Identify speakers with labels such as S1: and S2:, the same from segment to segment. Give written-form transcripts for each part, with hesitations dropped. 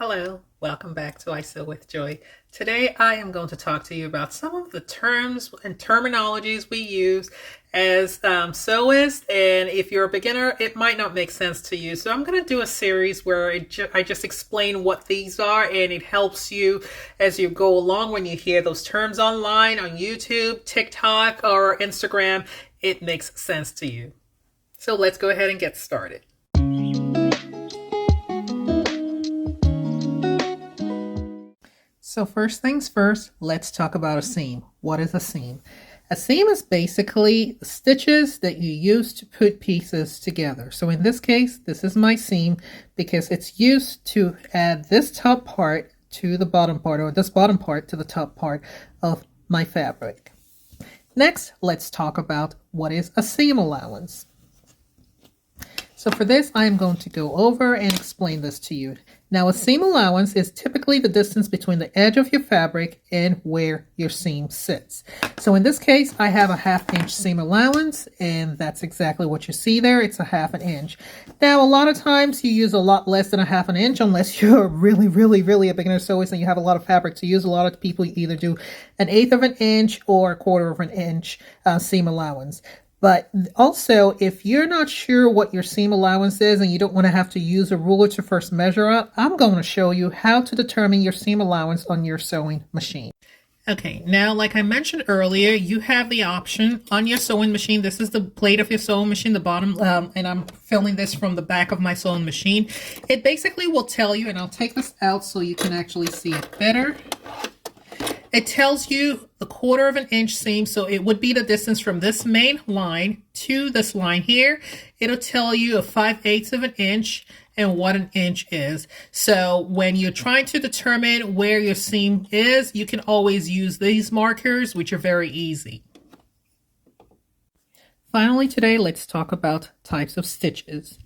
S1: Hello, welcome back to I Sew with Joy. Today I am going to talk to you about some of the terms and terminologies we use as sewists, and if you're a beginner, it might not make sense to you. So I'm going to do a series where I just explain what these are, and it helps you as you go along when you hear those terms online on YouTube, TikTok, or Instagram. It makes sense to you. So let's go ahead and get started. So first things first, let's talk about a seam. What is a seam? A seam is basically stitches that you use to put pieces together. So in this case, this is my seam because it's used to add this top part to the bottom part, or this bottom part to the top part of my fabric. Next, let's talk about what is a seam allowance. So for this, I'm going to go over and explain this to you. Now, a seam allowance is typically the distance between the edge of your fabric and where your seam sits. So in this case, I have a 1/2 inch seam allowance, and that's exactly what you see there. It's a 1/2 inch. Now, a lot of times you use a lot less than a 1/2 inch unless you're really a beginner sewist and you have a lot of fabric to use. A lot of people either do an 1/8 inch or a 1/4 inch seam allowance. But also, if you're not sure what your seam allowance is and you don't want to have to use a ruler to first measure up, I'm going to show you how to determine your seam allowance on your sewing machine. Okay, now like I mentioned earlier, you have the option on your sewing machine. This is the plate of your sewing machine, the bottom, and I'm filming this from the back of my sewing machine. It basically will tell you, and I'll take this out so you can actually see it better. It tells you the 1/4 inch seam, so it would be the distance from this main line to this line here. It'll tell you a 5/8 inch and what an inch is. So when you're trying to determine where your seam is, you can always use these markers, which are very easy. Finally, today, let's talk about types of stitches.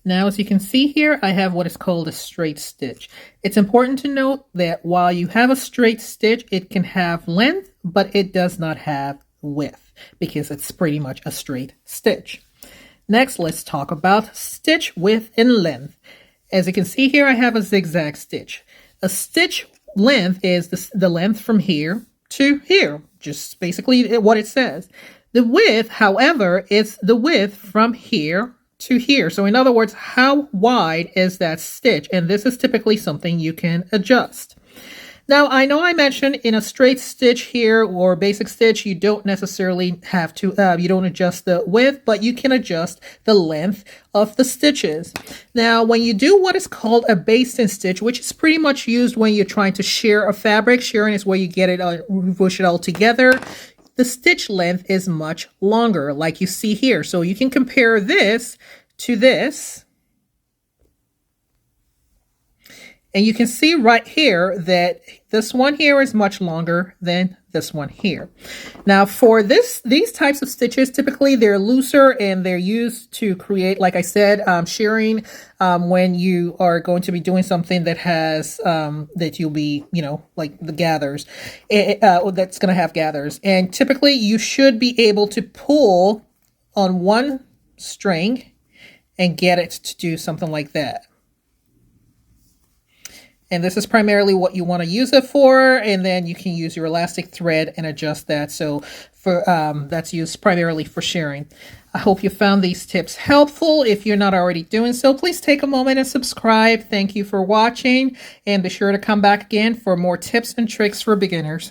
S1: Now, as you can see here, I have what is called a straight stitch. It's important to note that while you have a straight stitch, it can have length, but it does not have width because it's pretty much a straight stitch. Next, let's talk about stitch width and length. As you can see here, I have a zigzag stitch. A stitch length is the length from here to here, just basically what it says. The width, however, is the width from here to here. So in other words, how wide is that stitch? And this is typically something you can adjust. Now, I know I mentioned in a straight stitch here or basic stitch, you don't necessarily have to, you don't adjust the width, but you can adjust the length of the stitches. Now, when you do what is called a basting stitch, which is pretty much used when you're trying to shear a fabric, shearing is where you get it, push it all together. The stitch length is much longer, like you see here. So you can compare this to this. And you can see right here that this one here is much longer than this one here. Now for these types of stitches, typically they're looser and they're used to create, like I said, shearing when you are going to be doing something that has, that you'll be, like the gathers, that's going to have gathers. And typically you should be able to pull on one string and get it to do something like that. And this is primarily what you want to use it for, and then you can use your elastic thread and adjust that. So for that's used primarily for shearing. I hope you found these tips helpful. If you're not already doing so, please take a moment and subscribe. Thank you for watching, and be sure to come back again for more tips and tricks for beginners.